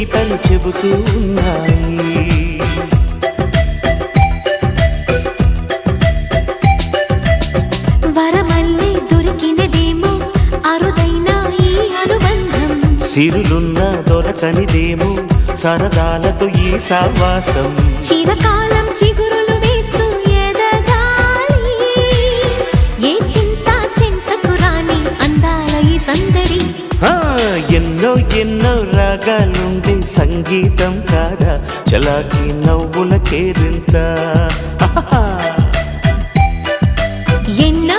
గీతలు చెబుతూ ఉన్నాయి. వరమల్లే దొరికినదేమో అరుదైన ఈ అనుబంధం, సిరులున్న దొరకనిదేమో సరదాలతో ఈ సావాసం. చిరకాలం చిగురులు వేస్తూ ఎదగాలి, ఏ చింత చింతకు రాని అందాల ఈ సందడి. ఎన్నో ఎన్నో రాగాలుండే సంగీతం కాదా చలాకి నవ్వుల కేరింత.